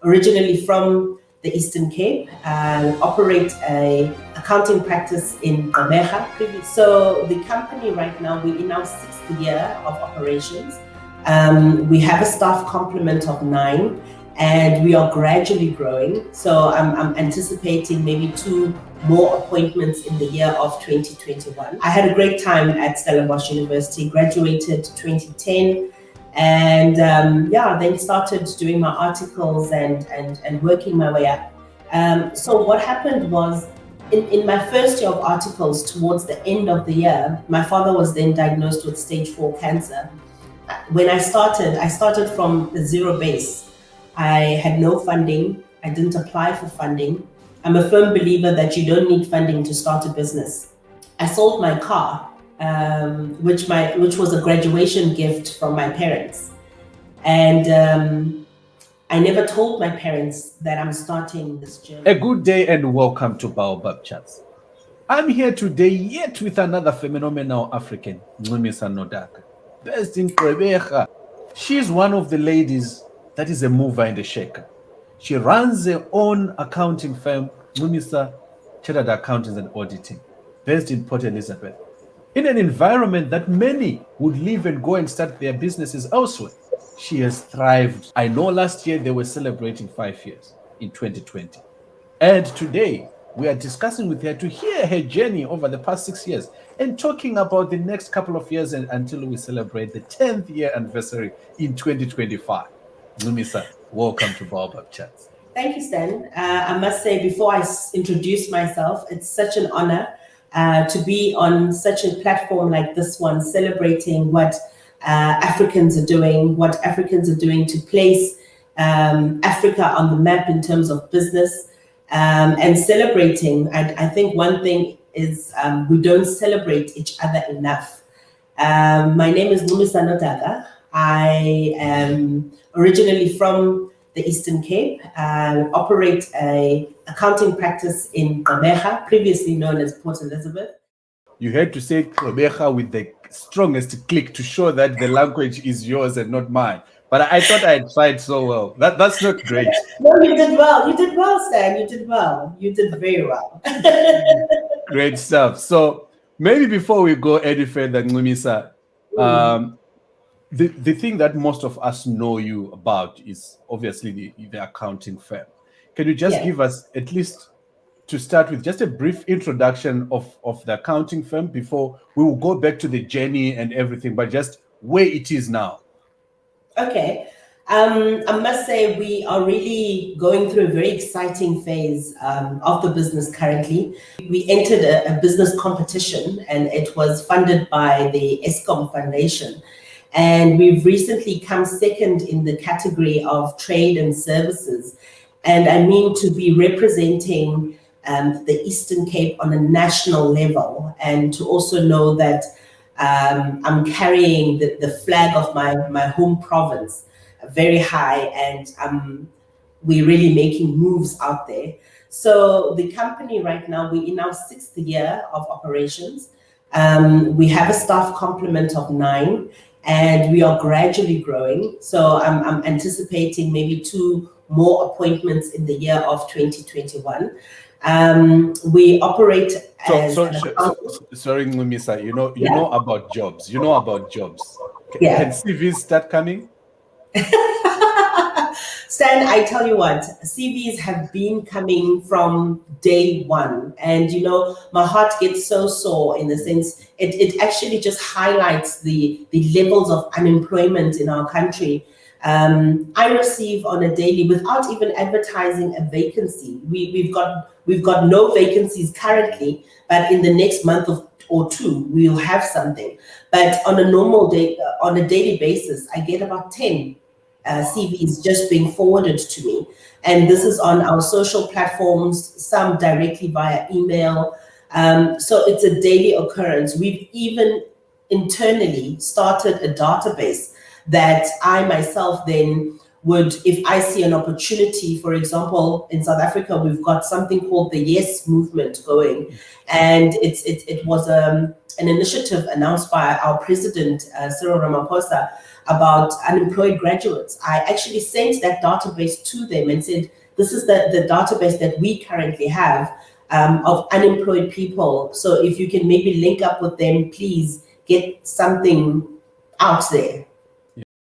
originally from the Eastern Cape, operate a accounting practice in Ncumisa. So the company right now, we're in our 6th year of operations. We have a staff complement of 9 and we are gradually growing. So I'm anticipating maybe 2 more appointments in the year of 2021. I had a great time at Stellenbosch University, graduated 2010. And then started doing my articles and working my way up. So what happened was, in my first year of articles, towards the end of the year, my father was then diagnosed with stage 4 cancer. When I started from a zero base. I had no funding. I didn't apply for funding. I'm a firm believer that you don't need funding to start a business. I sold my car, which was a graduation gift from my parents. And I never told my parents that I'm starting this journey. A good day and welcome to Baobab Chats. I'm here today yet with another phenomenal African, Ncumisa Nodaka, based in Gqeberha. She's one of the ladies that is a mover and a shaker. She runs her own accounting firm, NcumisaChartered Accountants and Auditing, based in Port Elizabeth, in an environment that many would leave and go and start their businesses elsewhere. She has thrived. I know last year they were celebrating 5 years in 2020. And today we are discussing with her to hear her journey over the past 6 years and talking about the next couple of years until we celebrate the 10th year anniversary in 2025. Ncumisa, welcome to Baobab Chats. Thank you, Stan. I must say, before I introduce myself, it's such an honor to be on such a platform like this one, celebrating what Africans are doing to place Africa on the map in terms of business, and celebrating. I think one thing is we don't celebrate each other enough. My name is Ncumisa Nodaka. I am originally from the Eastern Cape, operate a accounting practice in Gqeberha, previously known as Port Elizabeth. You had to say Gqeberha with the strongest click to show that the language is yours and not mine. But I thought I had tried so well. That's not great. No, you did well. You did well, Stan. You did well. You did very well. Great stuff. So maybe before we go any further, Ncumisa, the thing that most of us know you about is obviously the accounting firm. Can you just give us, at least to start with, just a brief introduction of the accounting firm before we will go back to the journey and everything, but just where it is now? Okay. I must say we are really going through a very exciting phase of the business currently. We entered a business competition and it was funded by the Eskom Foundation. And we've recently come second in the category of trade and services. And I mean to be representing the Eastern Cape on a national level, and to also know that I'm carrying the flag of my home province very high, and we're really making moves out there. So the company right now, we're in our 6th year of operations. We have a staff complement of 9. And we are gradually growing. So I'm anticipating maybe 2 more appointments in the year of 2021. We operate as... Sorry, Ncumisa, you know about jobs. You know about jobs. Can CVs start coming? Stan, I tell you what, CVs have been coming from day one. And, my heart gets so sore in the sense, it actually just highlights the levels of unemployment in our country. I receive on a daily, without even advertising a vacancy. We've got no vacancies currently, but in the next month or 2, we'll have something. But on a normal day, on a daily basis, I get about 10 CVs just being forwarded to me. And this is on our social platforms, some directly via email. So it's a daily occurrence. We've even internally started a database that I myself then would, if I see an opportunity, for example, in South Africa, we've got something called the Yes Movement going. And it was an initiative announced by our president, Cyril Ramaphosa, about unemployed graduates. I actually sent that database to them and said, this is the database that we currently have of unemployed people. So if you can maybe link up with them, please get something out there.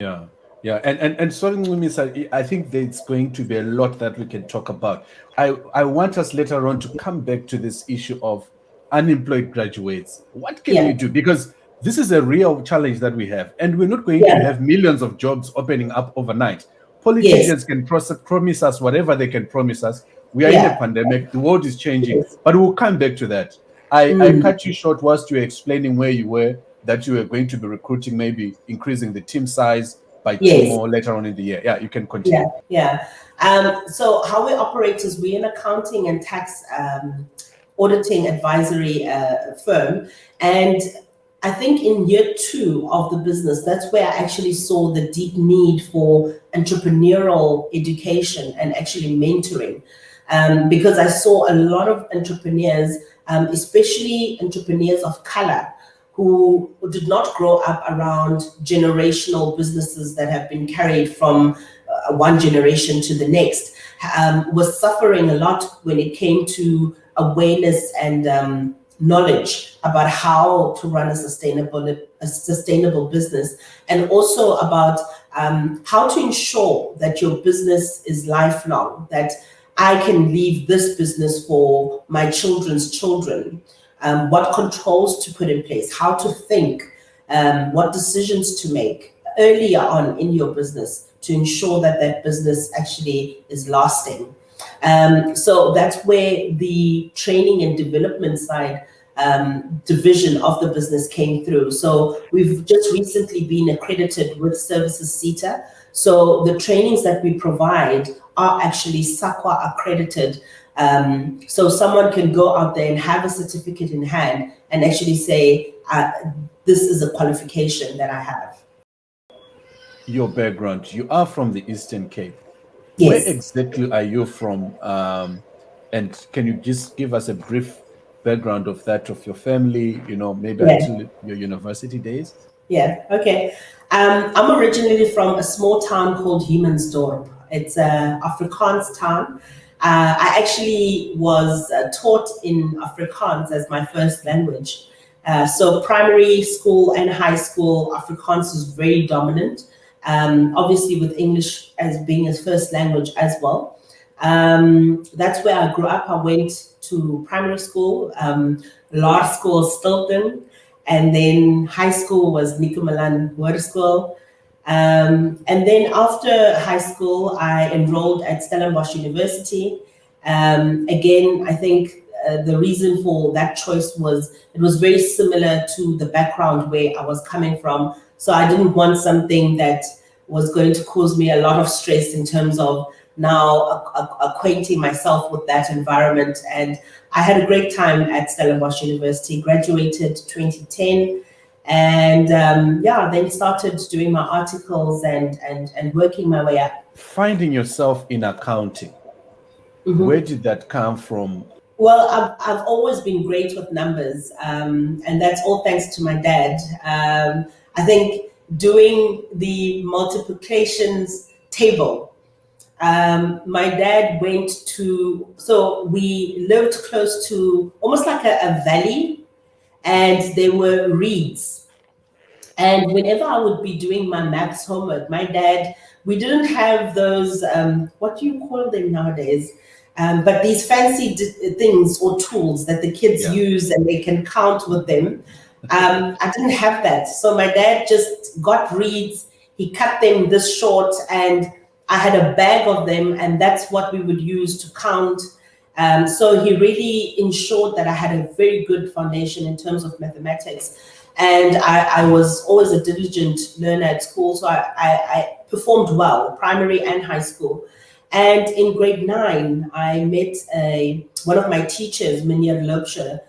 Yeah. Yeah, and sorry, Ncumisa, I think there's going to be a lot that we can talk about. I want us later on to come back to this issue of unemployed graduates. What can you do? Because this is a real challenge that we have, and we're not going to have millions of jobs opening up overnight. Politicians can promise us whatever they can promise us. We are in a pandemic, the world is changing, but we'll come back to that. I cut you short whilst you were explaining where you were, that you were going to be recruiting, maybe increasing the team size by 2 more later on in the year. Yeah, you can continue. So how we operate is we're an accounting and tax auditing advisory firm. And I think in year 2 of the business, that's where I actually saw the deep need for entrepreneurial education and actually mentoring. Because I saw a lot of entrepreneurs, especially entrepreneurs of color, who did not grow up around generational businesses that have been carried from one generation to the next, was suffering a lot when it came to awareness and knowledge about how to run a sustainable business, and also about how to ensure that your business is lifelong, that I can leave this business for my children's children. What controls to put in place, how to think, what decisions to make earlier on in your business to ensure that that business actually is lasting. So that's where the training and development side division of the business came through. So we've just recently been accredited with Services CETA. So the trainings that we provide are actually SAQA accredited. So someone can go out there and have a certificate in hand and actually say, this is a qualification that I have. Your background, you are from the Eastern Cape. Yes. Where exactly are you from? And can you just give us a brief background of that, of your family, maybe until your university days? Yeah, okay. I'm originally from a small town called Humansdorp. It's an Afrikaans town. I actually was taught in Afrikaans as my first language. So primary school and high school, Afrikaans was very dominant. Obviously with English as being his first language as well. That's where I grew up. I went to primary school, law school, Stilton, and then high school was Ncumisa School. And then after high school, I enrolled at Stellenbosch University. Again, I think the reason for that choice was it was very similar to the background where I was coming from. So I didn't want something that was going to cause me a lot of stress in terms of now acquainting myself with that environment. And I had a great time at Stellenbosch University, graduated 2010. And then started doing my articles and working my way up. Finding yourself in accounting, where did that come from? Well, I've always been great with numbers, and that's all thanks to my dad. I think doing the multiplications table, my dad went to, so we lived close to almost like a valley, and there were reeds. And whenever I would be doing my maths homework, my dad, we didn't have those, what do you call them nowadays? But these fancy things or tools that the kids use and they can count with them. I didn't have that. So my dad just got reeds, he cut them this short, and I had a bag of them, and that's what we would use to count. So he really ensured that I had a very good foundation in terms of mathematics. And I was always a diligent learner at school, so I performed well, primary and high school. And in grade 9, I met one of my teachers, Meneer Loopscher.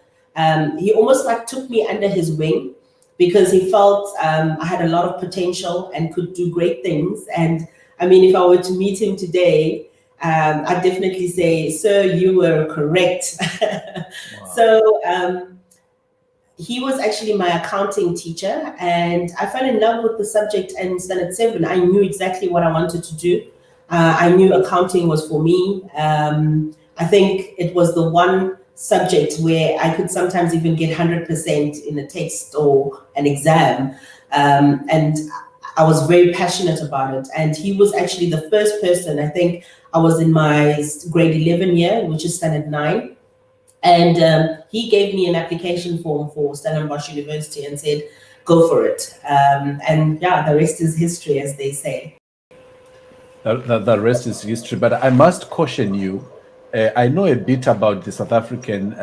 He almost like took me under his wing because he felt I had a lot of potential and could do great things. And I mean, if I were to meet him today, I'd definitely say, sir, you were correct. Wow. So he was actually my accounting teacher, and I fell in love with the subject in standard 7. I knew exactly what I wanted to do. I knew accounting was for me. I think it was the one subject where I could sometimes even get 100% in a test or an exam. And I was very passionate about it. And he was actually the first person. I think I was in my grade 11 year, which is standard 9. And he gave me an application form for Stellenbosch University and said, go for it. And yeah, the rest is history, as they say. The rest is history. But I must caution you, I know a bit about the South African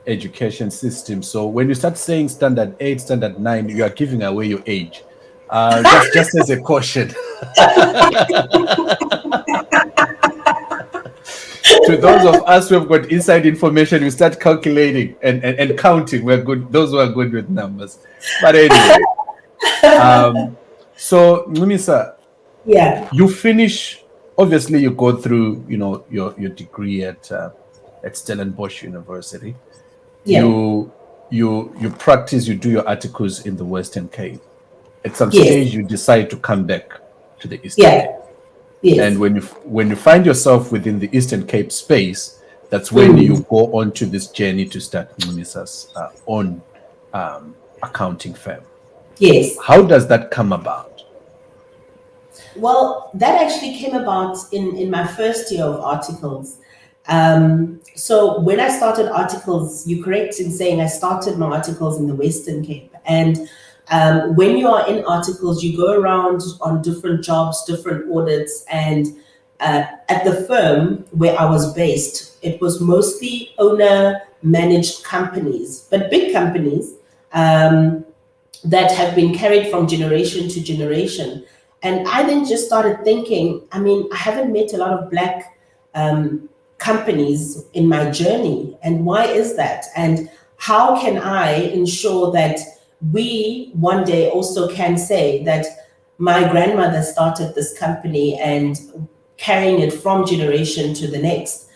education system. So when you start saying standard 8, standard 9, you are giving away your age. Just as a caution. To those of us who have got inside information, we start calculating and counting. We're good. Those who are good with numbers. But anyway, so Ncumisa, Yeah. you finish. Obviously, you go through, your degree at Stellenbosch University. Yeah. You practice. You do your articles in the Western Cape. At some Yes. stage, you decide to come back to the Eastern Cape. Yes. And when you find yourself within the Eastern Cape space, that's when you go on to this journey to start Ncumisa's own accounting firm. Yes. How does that come about? Well, that actually came about in my first year of articles. So when I started articles, you're correct in saying I started my articles in the Western Cape. And when you are in articles, you go around on different jobs, different audits, and at the firm where I was based, it was mostly owner-managed companies, but big companies that have been carried from generation to generation. And I then just started thinking, I mean, I haven't met a lot of Black companies in my journey, and why is that? And how can I ensure that we one day also can say that my grandmother started this company and carrying it from generation to the next?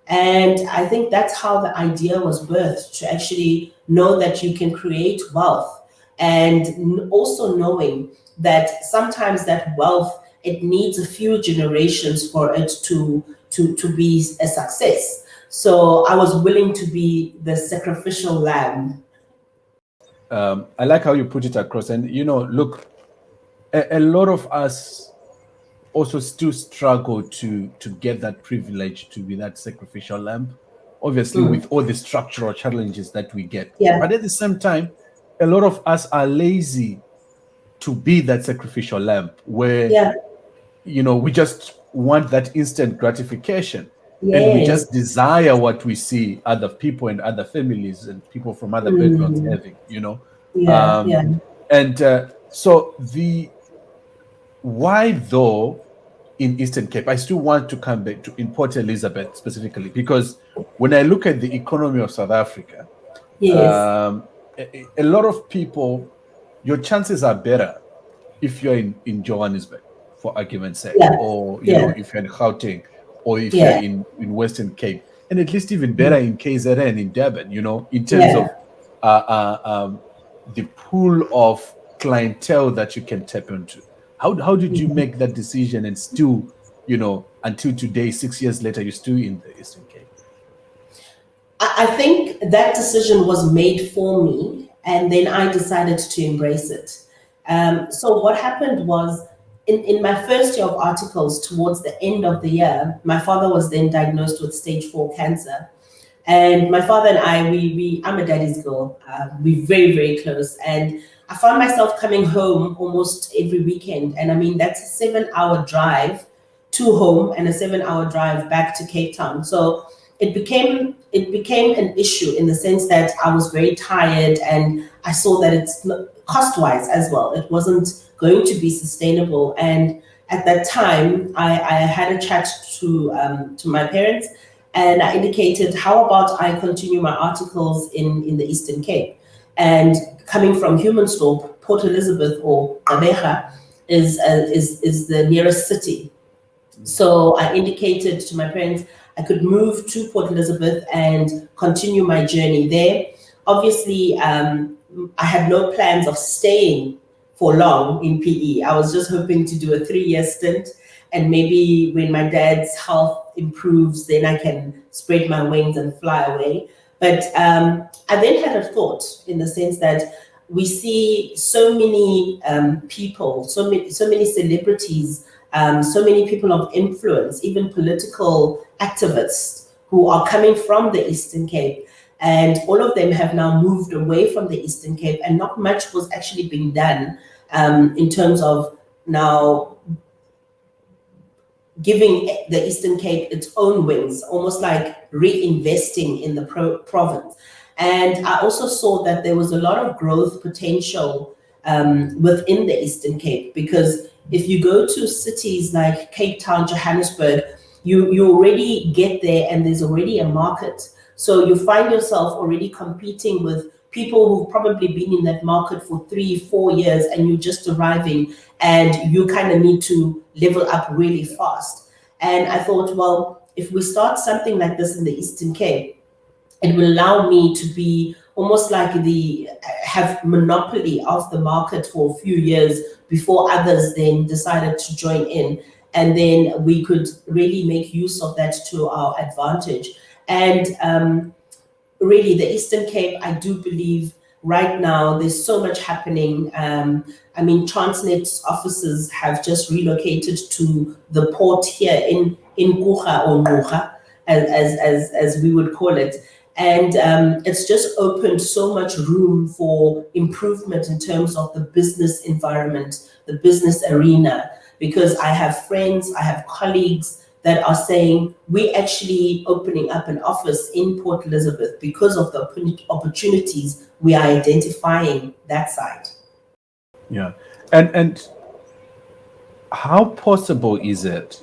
And I think that's how the idea was birthed, to actually know that you can create wealth, and also knowing that sometimes that wealth, it needs a few generations for it to be a success. So I was willing to be the sacrificial lamb. I like how you put it across. And, look, a lot of us also still struggle to get that privilege to be that sacrificial lamb, obviously with all the structural challenges that we get. Yeah. But at the same time, a lot of us are lazy to be that sacrificial lamb where, we just want that instant gratification. Yes. And we just desire what we see other people and other families and people from other backgrounds having, And so why though in Eastern Cape, I still want to come back to in Port Elizabeth specifically, because when I look at the economy of South Africa, a lot of people, your chances are better if you're in Johannesburg, for argument's sake, or if you're in Gauteng, or if you're in Western Cape, and at least even better in KZN, in Durban, in terms of the pool of clientele that you can tap into. How did you make that decision and still, until today, 6 years later, you're still in the Eastern Cape? I think that decision was made for me, and then I decided to embrace it. So what happened was, in my first year of articles, towards the end of the year, my father was then diagnosed with stage 4 cancer. And my father and I, I'm a daddy's girl. We're very, very close. And I found myself coming home almost every weekend. And I mean, that's a 7-hour drive to home and a 7-hour drive back to Cape Town. So it became an issue in the sense that I was very tired, and I saw that it's cost-wise as well. It wasn't going to be sustainable. And at that time, I had a chat to my parents, and I indicated, how about I continue my articles in the Eastern Cape? And coming from Humansdorp, Port Elizabeth or Gqeberha is the nearest city. So I indicated to my parents I could move to Port Elizabeth and continue my journey there. obviously, I had no plans of staying for long in PE. I was just hoping to do a 3-year stint, and maybe when my dad's health improves, then I can spread my wings and fly away. But I then had a thought, in the sense that we see so many people, so many celebrities, so many people of influence, even political activists who are coming from the Eastern Cape. And all of them have now moved away from the Eastern Cape, and not much was actually being done in terms of now giving the Eastern Cape its own wings, almost like reinvesting in the province. And I also saw that there was a lot of growth potential within the Eastern Cape, because if you go to cities like Cape Town, Johannesburg, you already get there and there's already a market. So you find yourself already competing with people who've probably been in that market for 3-4 years, and you're just arriving, and you kind of need to level up really fast. And I thought, well, if we start something like this in the Eastern Cape, it will allow me to be almost like have monopoly of the market for a few years before others then decided to join in. And then we could really make use of that to our advantage. And really, the Eastern Cape, I do believe right now there's so much happening. I mean, Transnet's offices have just relocated to the port here in Kucha, or Ngucha, as we would call it. And it's just opened so much room for improvement in terms of the business environment, the business arena, because I have friends, I have colleagues that are saying, we're actually opening up an office in Port Elizabeth because of the opportunities we are identifying that side. Yeah. And how possible is it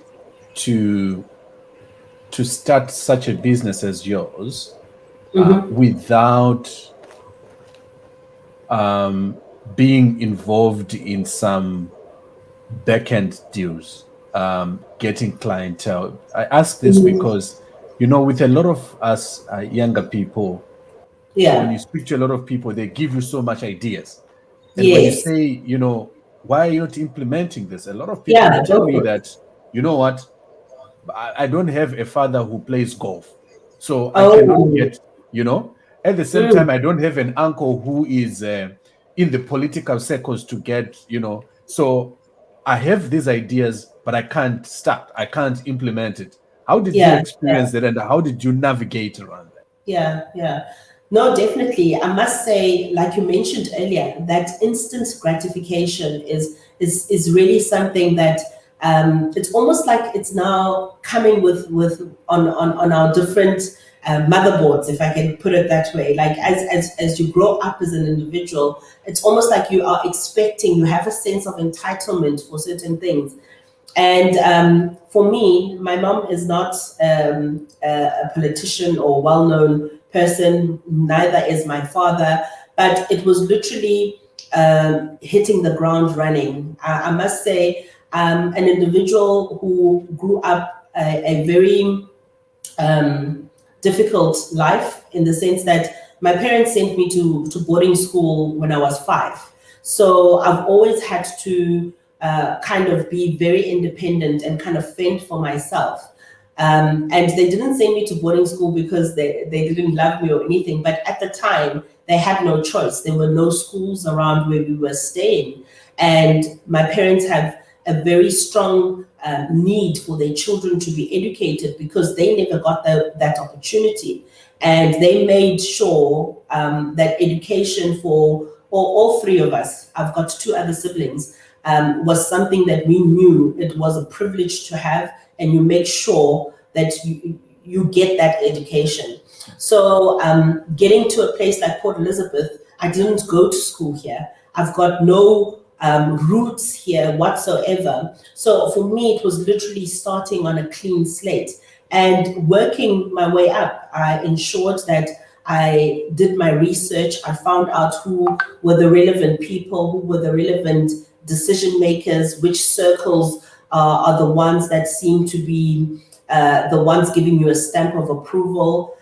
to start such a business as yours without being involved in some backend deals, getting clientele? I ask this because, with a lot of us younger people, when you speak to a lot of people, they give you so much ideas. And when you say, why are you not implementing this? A lot of people will tell me that, you know what, I don't have a father who plays golf. So I cannot get, at the same time, I don't have an uncle who is in the political circles to get, so I have these ideas, but I can't start. I can't implement it. How did you experience that, and how did you navigate around that? Yeah. No, definitely. I must say, like you mentioned earlier, that instant gratification is really something that it's almost like it's now coming with on our different motherboards, if I can put it that way. Like as you grow up as an individual, it's almost like you are expecting, you have a sense of entitlement for certain things. And for me, my mom is not a politician or well-known person, neither is my father, but it was literally hitting the ground running. I must say, an individual who grew up a very difficult life, in the sense that my parents sent me to boarding school when I was 5. So I've always had to kind of be very independent and kind of fend for myself. And they didn't send me to boarding school because they didn't love me or anything. But at the time, they had no choice. There were no schools around where we were staying. And my parents have a very strong need for their children to be educated, because they never got that opportunity. And they made sure that education for all 3 of us, I've got 2 other siblings, was something that we knew it was a privilege to have, and you make sure that you get that education. So getting to a place like Port Elizabeth, I didn't go to school here. I've got no roots here whatsoever. So for me, it was literally starting on a clean slate and working my way up. I ensured that I did my research. I found out who were the relevant people, who were the relevant decision makers, which circles are the ones that seem to be the ones giving you a stamp of approval.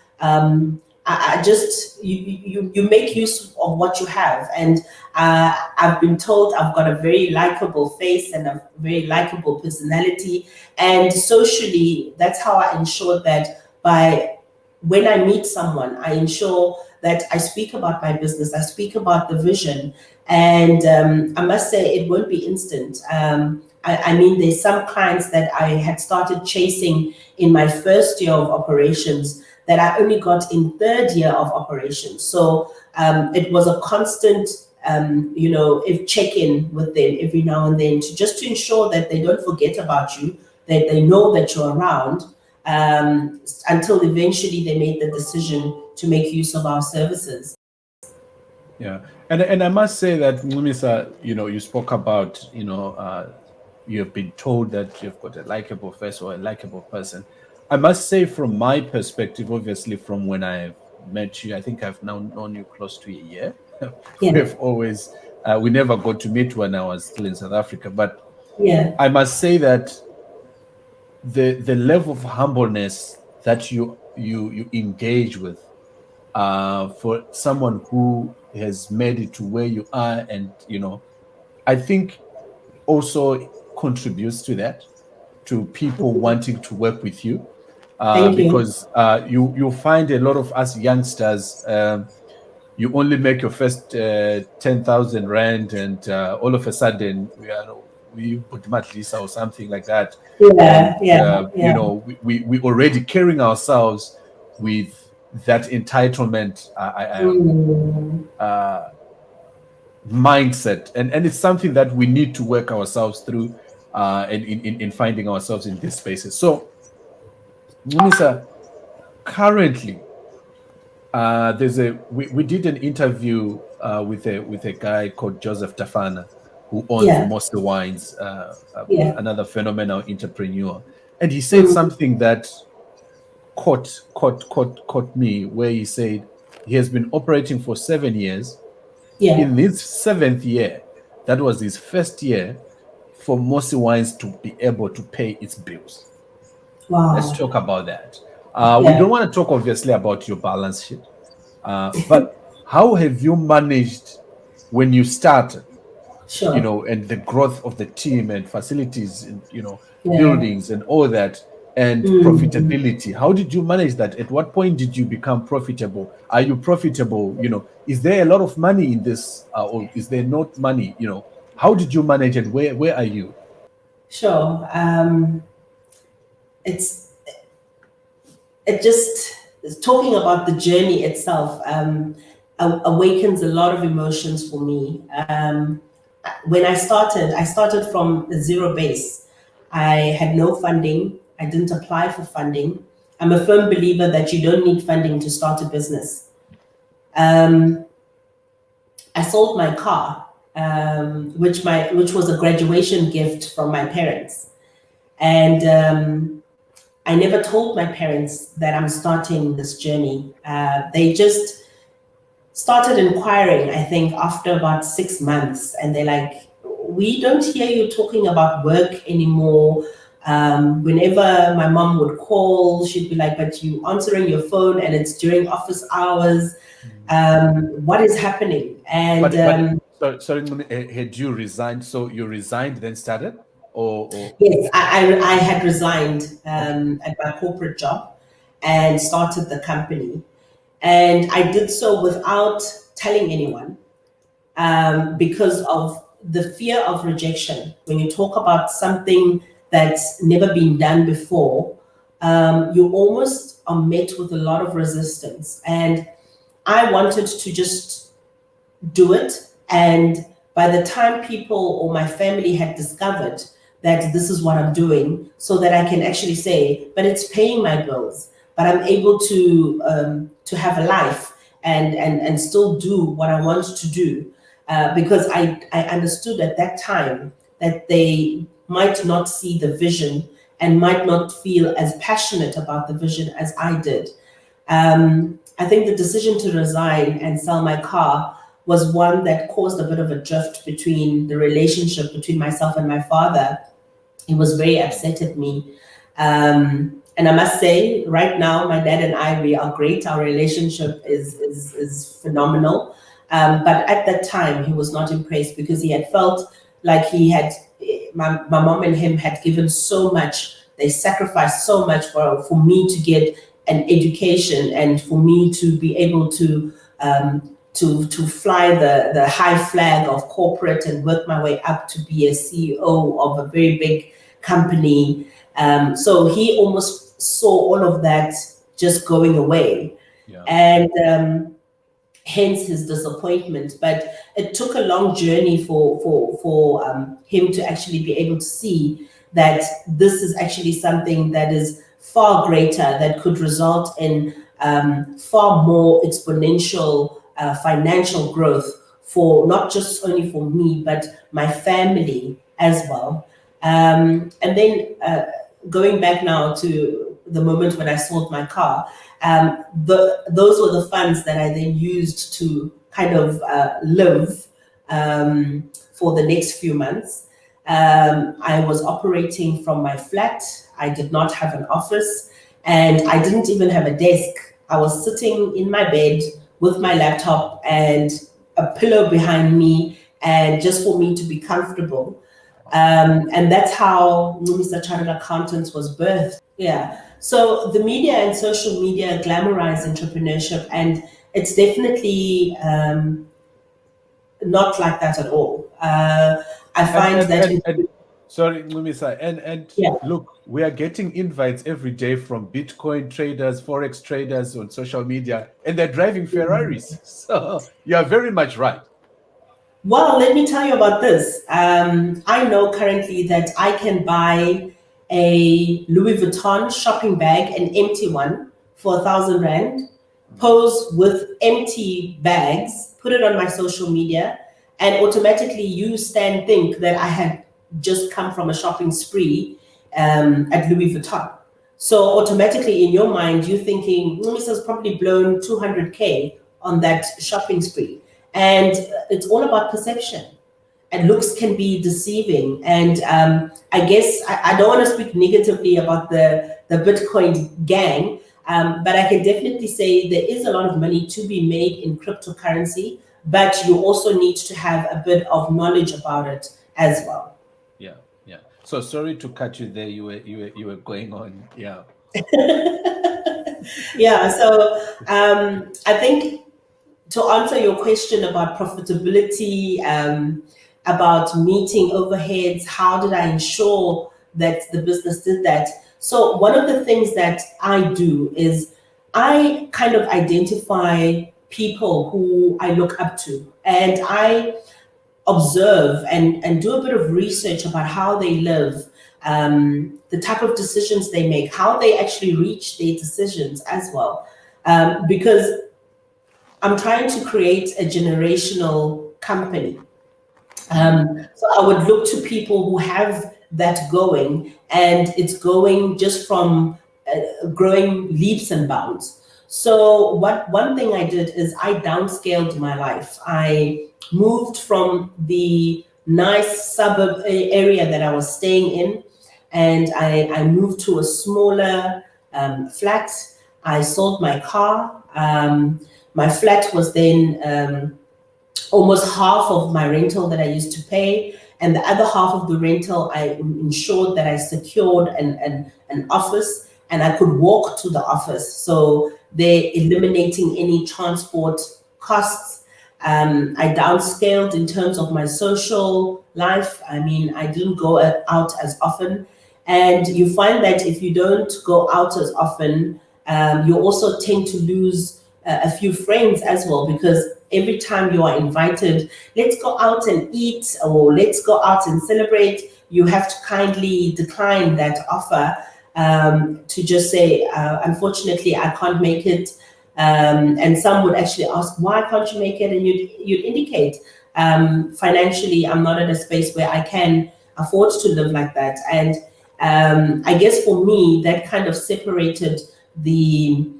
I just you make use of what you have, and I've been told I've got a very likable face and a very likable personality, and socially that's how I ensure that when I meet someone, I ensure that I speak about my business, I speak about the vision, and I must say it won't be instant. I mean, there's some clients that I had started chasing in my first year of operations that I only got in third year of operations. So it was a constant, check-in with them every now and then to ensure that they don't forget about you, that they know that you're around, until eventually they made the decision to make use of our services. Yeah, and I must say that, Ncumisa, you spoke about, you have been told that you've got a likable face or a likable person. I must say, from my perspective, obviously, from when I met you, I think I've now known you close to a year. Yeah. We've always, we never got to meet when I was still in South Africa, but yeah, I must say that the level of humbleness that you engage with, for someone who has made it to where you are, and I think also contributes to that, to people wanting to work with you, Thank you. because you find a lot of us youngsters, you only make your first 10,000 rand, and all of a sudden we put Matlisa or something like that, and we already carrying ourselves with that entitlement mindset, and it's something that we need to work ourselves through, and in finding ourselves in these spaces. So, Ncumisa, currently, we did an interview with a guy called Joseph Tafana, who owns Mossy Wines, another phenomenal entrepreneur, and he said something that caught me, where he said he has been operating for 7 years. In his 7th year, that was his first year for Mossy Wines to be able to pay its bills. Wow. Let's talk about that. We don't want to talk, obviously, about your balance sheet, but how have you managed when you started, and the growth of the team and facilities and, buildings and all that, and profitability? How did you manage that? At what point did you become profitable? Are you profitable? Is there a lot of money in this, or is there not money? How did you manage it? Where are you? Sure. It just talking about the journey itself awakens a lot of emotions for me. When I started from a zero base. I had no funding. I didn't apply for funding. I'm a firm believer that you don't need funding to start a business. I sold my car, which was a graduation gift from my parents, and I never told my parents that I'm starting this journey. They just started inquiring, I think, after about 6 months, and they're like, we don't hear you talking about work anymore. Whenever my mom would call, she'd be like, but you answering your phone and it's during office hours. What is happening? And sorry, had you resigned? So you resigned, then started? Or yes, I had resigned at my corporate job and started the company. And I did so without telling anyone, because of the fear of rejection. When you talk about something that's never been done before, you almost are met with a lot of resistance. And I wanted to just do it. And by the time people or my family had discovered that this is what I'm doing, so that I can actually say, but it's paying my bills, but I'm able to have a life and still do what I want to do, because I understood at that time that they might not see the vision and might not feel as passionate about the vision as I did. I think the decision to resign and sell my car was one that caused a bit of a drift between the relationship between myself and my father. He was very upset at me. And I must say, right now, my dad and I, we are great. Our relationship is phenomenal. But at that time, he was not impressed because he had felt like he had, my mom and him had given so much. They sacrificed so much for me to get an education and for me to be able to fly the high flag of corporate and work my way up to be a CEO of a very big company. So he almost saw all of that just going away. Yeah. And hence his disappointment. But it took a long journey for him to actually be able to see that this is actually something that is far greater, that could result in far more exponential financial growth for not just only for me, but my family as well. And then going back now to the moment when I sold my car, those were the funds that I then used to kind of live for the next few months. I was operating from my flat. I did not have an office, and I didn't even have a desk. I was sitting in my bed with my laptop and a pillow behind me, and just for me to be comfortable. And that's how NcumisaChartered Accountants was birthed. Yeah. So the media and social media glamorize entrepreneurship, and it's definitely not like that at all. I find sorry, Ncumisa, and yeah. Look, we are getting invites every day from Bitcoin traders, Forex traders on social media, and they're driving Ferraris. So you are very much right. Well, let me tell you about this. I know currently that I can buy a Louis Vuitton shopping bag, an empty one, for 1,000 Rand, pose with empty bags, put it on my social media, and automatically you stand think that I had just come from a shopping spree at Louis Vuitton. So automatically in your mind, you're thinking, Ncumisa probably blown 200K on that shopping spree. And it's all about perception. And looks can be deceiving. And I guess I don't want to speak negatively about the Bitcoin gang, but I can definitely say there is a lot of money to be made in cryptocurrency, but you also need to have a bit of knowledge about it as well. Yeah, yeah. So sorry to cut you there. You were going on. Yeah. Yeah. So I think to answer your question about profitability, about meeting overheads, how did I ensure that the business did that? So one of the things that I do is I kind of identify people who I look up to, and I observe and do a bit of research about how they live, the type of decisions they make, how they actually reach their decisions as well. Because I'm trying to create a generational company. So I would look to people who have that going, and it's going just from growing leaps and bounds. So one thing I did is I downscaled my life. I moved from the nice suburb area that I was staying in, and I moved to a smaller flat. I sold my car. My flat was then almost half of my rental that I used to pay, and the other half of the rental I ensured that I secured an office, and I could walk to the office. So they're eliminating any transport costs. I downscaled in terms of my social life. I mean, I didn't go out as often. And you find that if you don't go out as often, you also tend to lose a few friends as well, because every time you are invited, let's go out and eat, or let's go out and celebrate, you have to kindly decline that offer, to just say, unfortunately, I can't make it. And some would actually ask, why can't you make it? And you'd indicate, financially, I'm not in a space where I can afford to live like that. And I guess for me, that kind of separated the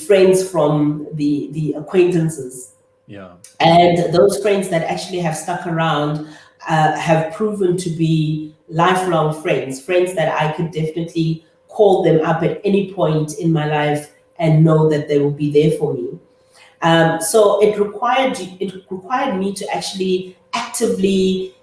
friends from the acquaintances. Yeah. And those friends that actually have stuck around have proven to be lifelong friends that I could definitely call them up at any point in my life and know that they will be there for me. So it required me to actually actively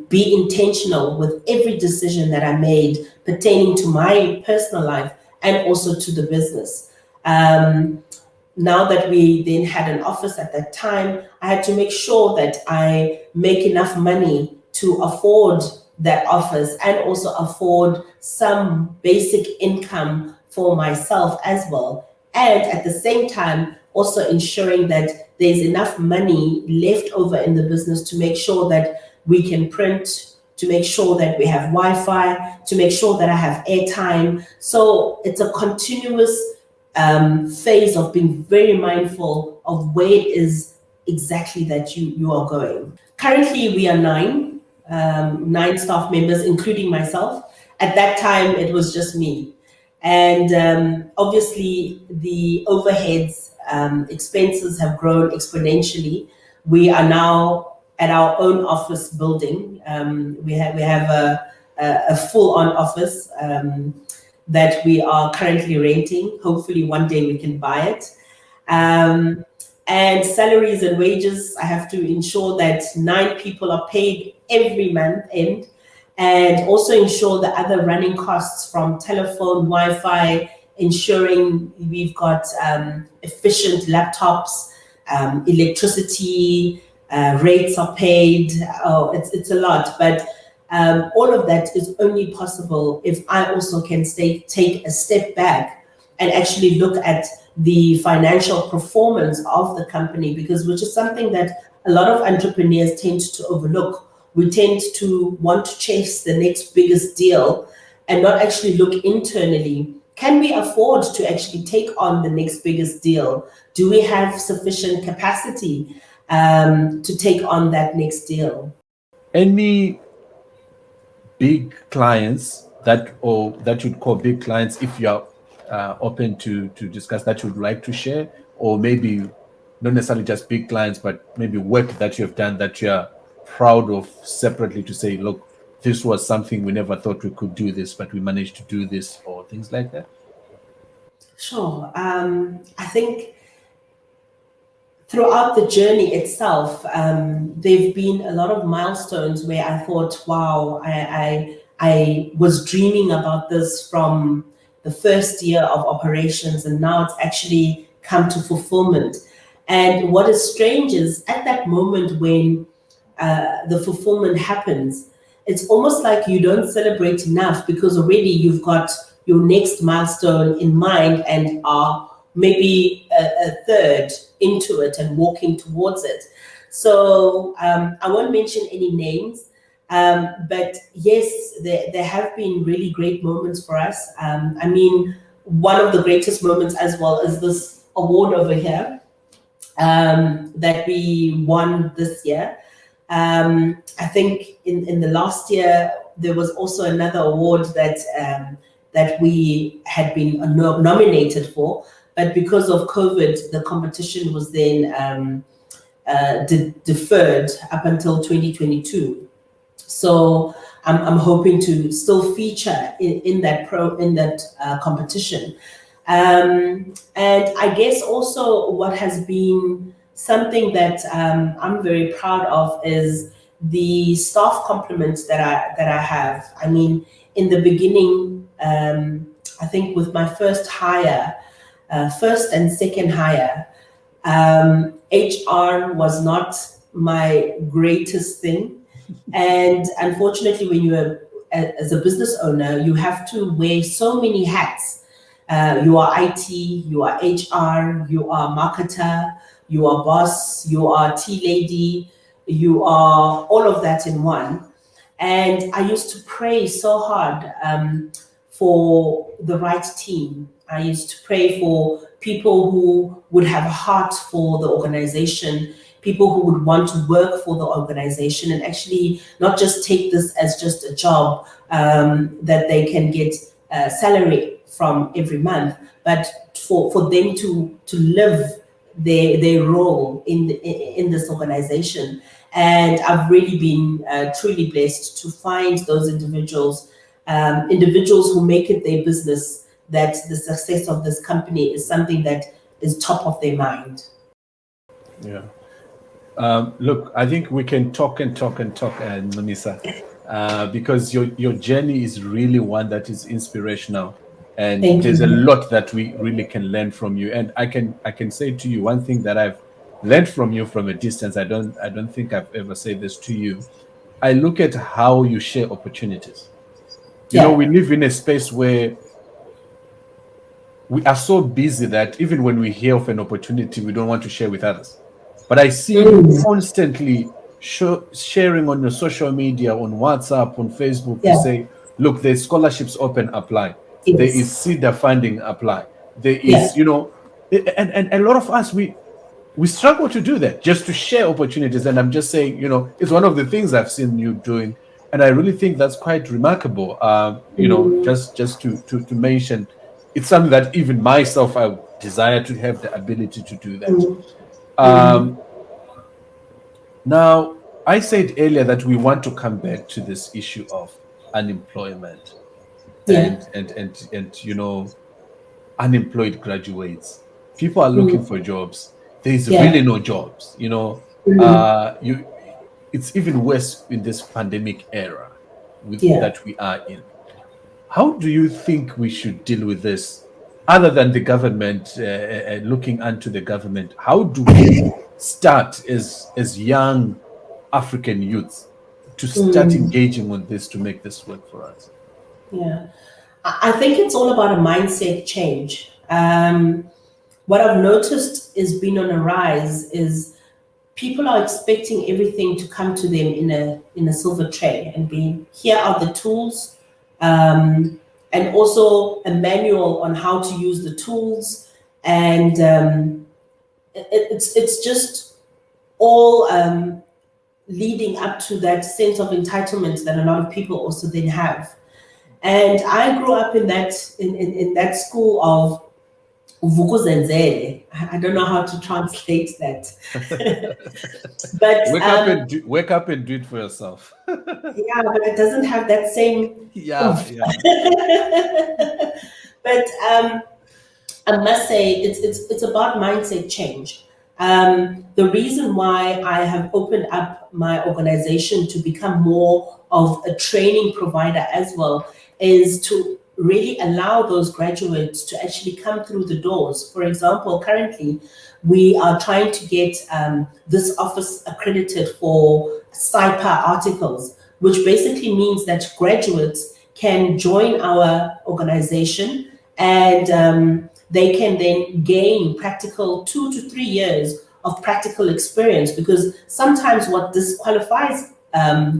be intentional with every decision that I made pertaining to my personal life and also to the business. Now that we then had an office at that time, I had to make sure that I make enough money to afford that office and also afford some basic income for myself as well. And at the same time, also ensuring that there's enough money left over in the business to make sure that we can print, to make sure that we have Wi-Fi, to make sure that I have airtime. So it's a continuous phase of being very mindful of where it is exactly that you are going. Currently, we are nine staff members, including myself. At that time, it was just me. And obviously, the overheads, expenses have grown exponentially. We are now at our own office building. We have a full-on office that we are currently renting. Hopefully, one day we can buy it. And salaries and wages, I have to ensure that 9 people are paid every month end, and also ensure the other running costs from telephone, Wi-Fi, ensuring we've got efficient laptops, electricity, rates are paid. Oh, it's a lot, but all of that is only possible if I also can take a step back and actually look at the financial performance of the company, because which is something that a lot of entrepreneurs tend to overlook. We tend to want to chase the next biggest deal and not actually look internally. Can we afford to actually take on the next biggest deal? Do we have sufficient capacity to take on that next deal? Any big clients that you'd call big clients, if you're open to discuss, that you'd like to share, or maybe not necessarily just big clients, but maybe work that you've done that you're proud of separately, to say, look, this was something we never thought we could do this, but we managed to do this, or things like that? Sure. I think throughout the journey itself, there've been a lot of milestones where I thought, wow, I was dreaming about this from the first year of operations, and now it's actually come to fulfillment. And what is strange is at that moment when the fulfillment happens, it's almost like you don't celebrate enough, because already you've got your next milestone in mind and are maybe a third into it and walking towards it. So I won't mention any names, but yes, there have been really great moments for us. I mean, one of the greatest moments as well is this award over here that we won this year. I think in the last year, there was also another award that we had been nominated for, but because of COVID, the competition was then deferred up until 2022. So I'm hoping to still feature in that competition. And I guess also what has been something that I'm very proud of is the staff compliments that I have. I mean, in the beginning, I think with my first hire, first and second hire, HR was not my greatest thing. And unfortunately, when you're as a business owner, you have to wear so many hats. You are IT, you are HR, you are marketer, you are boss, you are tea lady, you are all of that in one. And I used to pray so hard for the right team. I used to pray for people who would have a heart for the organization, people who would want to work for the organization and actually not just take this as just a job that they can get salary from every month, but for them to live their role in this organization. And I've really been truly blessed to find those individuals individuals who make it their business, that the success of this company is something that is top of their mind. Yeah. Look, I think we can talk and talk and talk, Ncumisa, because your journey is really one that is inspirational, and there's a lot that we really can learn from you. And I can say to you one thing that I've learned from you from a distance. I don't think I've ever said this to you. I look at how you share opportunities. You know, we live in a space where we are so busy that even when we hear of an opportunity, we don't want to share with others. But I see you constantly sharing on your social media, on WhatsApp, on Facebook, to say, look, there's scholarships open, apply. Yes. There is CEDA funding, apply. There is, you know, and a lot of us, we struggle to do that, just to share opportunities. And I'm just saying, you know, it's one of the things I've seen you doing. And I really think that's quite remarkable. You know, just to mention, it's something that even myself, I desire to have the ability to do that. Now, I said earlier that we want to come back to this issue of unemployment and you know, unemployed graduates. People are looking for jobs. There is really no jobs. You know, it's even worse in this pandemic era that we are in. How do you think we should deal with this, other than the government looking onto the government? How do we start as young African youths to start engaging on this to make this work for us? Yeah, I think it's all about a mindset change. What I've noticed is been on a rise is people are expecting everything to come to them in a silver tray and be, here are the tools, and also a manual on how to use the tools, and it's just all leading up to that sense of entitlement that a lot of people also then have. And I grew up in that school of Vukuzenzele. I don't know how to translate that. But wake up and do it for yourself. Yeah, but it doesn't have that same. But I must say it's about mindset change. The reason why I have opened up my organization to become more of a training provider as well is to really allow those graduates to actually come through the doors. For example, currently we are trying to get this office accredited for CIPA articles, which basically means that graduates can join our organization and they can then gain practical 2 to 3 years of practical experience, because sometimes what disqualifies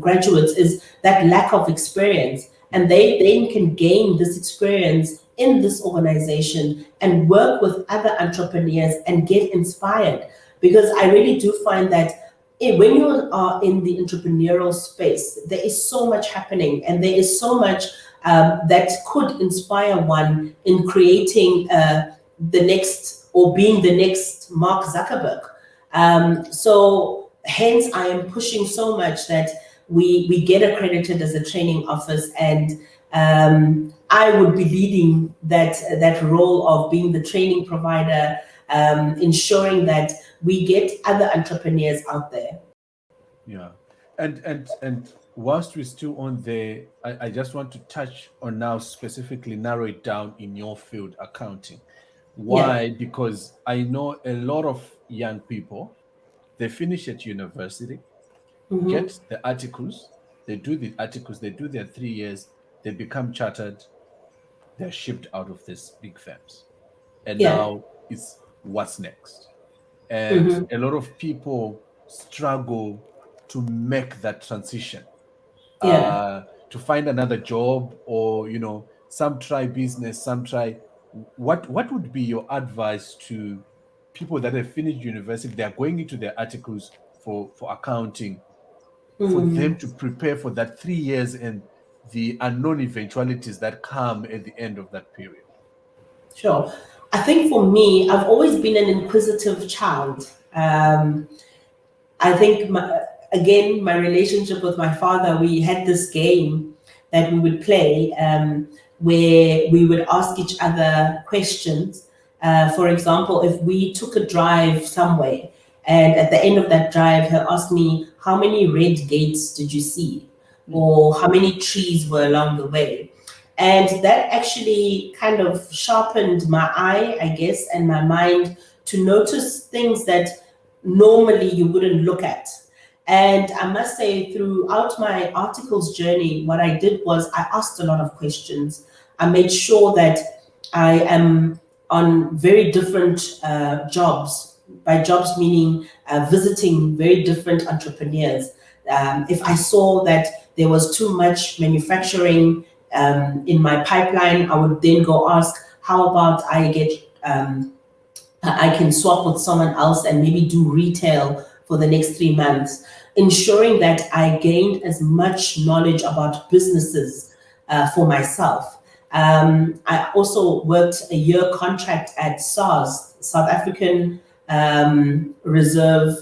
graduates is that lack of experience, and they then can gain this experience in this organization and work with other entrepreneurs and get inspired. Because I really do find that when you are in the entrepreneurial space, there is so much happening, and there is so much that could inspire one in creating the next, or being the next Mark Zuckerberg. So hence I am pushing so much that we get accredited as a training office, and I would be leading that role of being the training provider, ensuring that we get other entrepreneurs out there. Yeah, and whilst we're still on there, I just want to touch on now, specifically narrow it down in your field, accounting. Why? Because I know a lot of young people, they finish at university, get the articles, they do their 3 years, they become chartered, they're shipped out of these big firms. And now it's what's next. And a lot of people struggle to make that transition, to find another job, or, you know, some try business, some try. What would be your advice to people that have finished university, they are going into their articles for accounting, for them to prepare for that 3 years and the unknown eventualities that come at the end of that period? Sure. I think for me, I've always been an inquisitive child. I think, my relationship with my father, we had this game that we would play, where we would ask each other questions. For example, if we took a drive somewhere, and at the end of that drive, he'll ask me, how many red gates did you see? Or how many trees were along the way? And that actually kind of sharpened my eye, I guess, and my mind to notice things that normally you wouldn't look at. And I must say, throughout my articles journey, what I did was I asked a lot of questions. I made sure that I am on very different jobs. By jobs, meaning visiting very different entrepreneurs. If I saw that there was too much manufacturing in my pipeline, I would then go ask, how about I can swap with someone else and maybe do retail for the next 3 months, ensuring that I gained as much knowledge about businesses for myself. I also worked a year contract at SARS, South African Reserve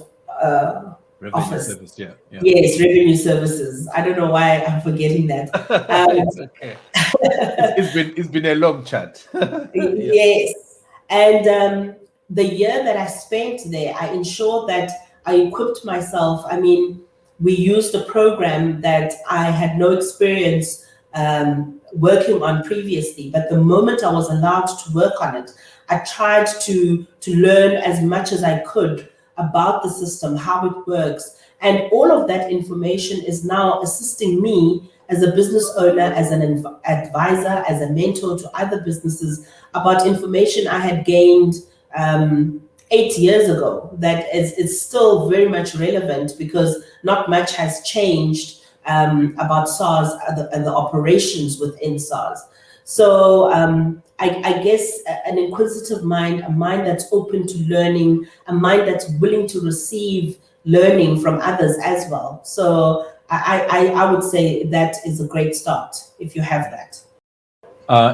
Revenue Office. service, yeah. Yes, revenue services. I don't know why I'm forgetting that. It's okay. It's been a long chat. Yes, and the year that I spent there, I ensured that I equipped myself. I mean, we used a program that I had no experience working on previously, but the moment I was allowed to work on it, I tried to learn as much as I could about the system, how it works, and all of that information is now assisting me as a business owner, as an advisor, as a mentor to other businesses about information I had gained 8 years ago that is still very much relevant because not much has changed about SARS and the operations within SARS. So I guess an inquisitive mind, a mind that's open to learning, a mind that's willing to receive learning from others as well. So I would say that is a great start if you have that.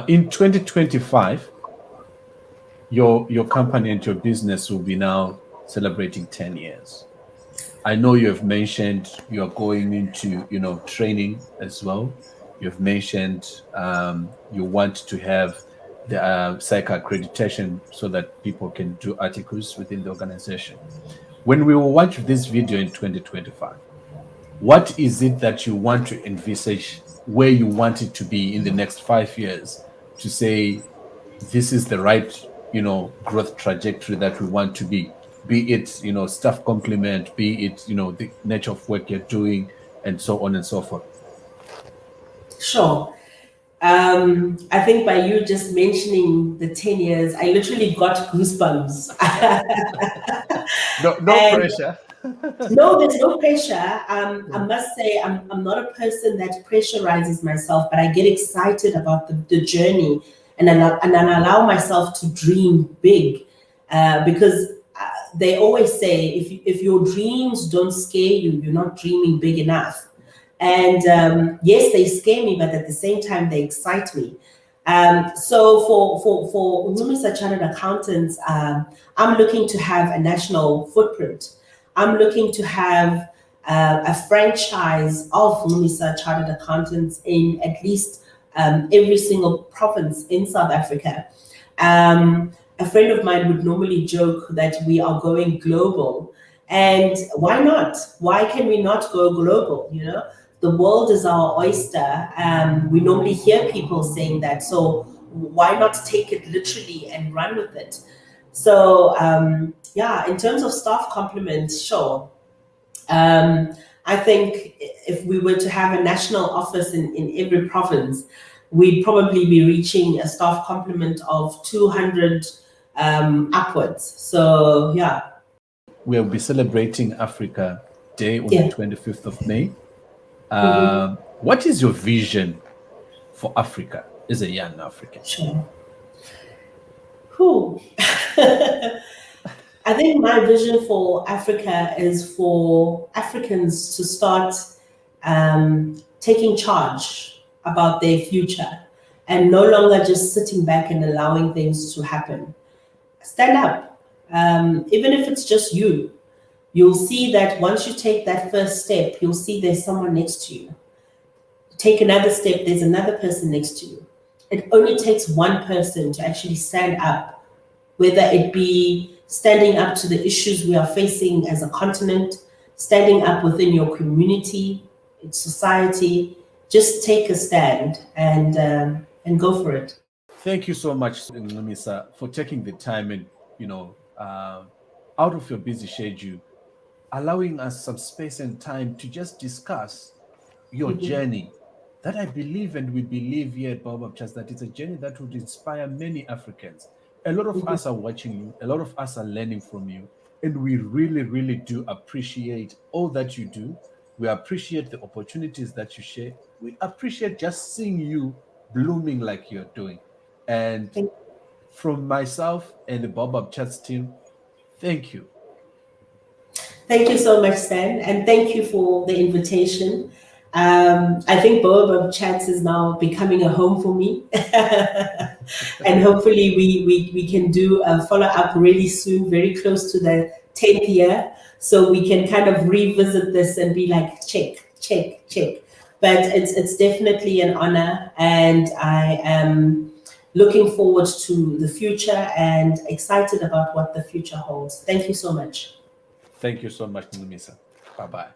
In 2025, your company and your business will be now celebrating 10 years. I know you have mentioned you are going into training as well. You've mentioned you want to have the psych accreditation so that people can do articles within the organization. When we will watch this video in 2025, what is it that you want to envisage where you want it to be in the next 5 years to say this is the right growth trajectory that we want to be it staff complement, be it the nature of work you're doing, and so on and so forth? Sure. I think by you just mentioning the 10 years, I literally got goosebumps. No pressure. No, there's no pressure. I must say, I'm not a person that pressurizes myself, but I get excited about the journey and I allow myself to dream big because they always say if your dreams don't scare you, you're not dreaming big enough. And yes, they scare me, but at the same time, they excite me. So for NcumisaChartered accountants, I'm looking to have a national footprint. I'm looking to have a franchise of NcumisaChartered accountants in at least every single province in South Africa. A friend of mine would normally joke that we are going global. And why not? Why can we not go global? The world is our oyster. We normally hear people saying that. So why not take it literally and run with it? So in terms of staff complement, sure. I think if we were to have a national office in every province, we'd probably be reaching a staff complement of 200 upwards. So yeah. We'll be celebrating Africa Day on the 25th of May. What is your vision for Africa as a young African? Sure. I think my vision for Africa is for Africans to start taking charge about their future and no longer just sitting back and allowing things to happen. Stand up. Even if it's just you, you'll see that once you take that first step, you'll see there's someone next to you. take another step, there's another person next to you. It only takes one person to actually stand up, whether it be standing up to the issues we are facing as a continent, standing up within your community, society. Just take a stand and go for it. Thank you so much, Ncumisa, for taking the time and, out of your busy schedule, allowing us some space and time to just discuss your journey. That I believe, and we believe here at Baobab Chats, that it's a journey that would inspire many Africans. A lot of us are watching you, a lot of us are learning from you, and we really, really do appreciate all that you do. We appreciate the opportunities that you share. We appreciate just seeing you blooming like you're doing. And from myself and the Baobab Chats team, thank you. Thank you so much, Stan, and thank you for the invitation. I think Baobab Chats is now becoming a home for me. And hopefully we can do a follow-up really soon, very close to the 10th year, so we can kind of revisit this and be like, check. But it's definitely an honor, and I am looking forward to the future and excited about what the future holds. Thank you so much. Thank you so much, Ncumisa. Bye-bye.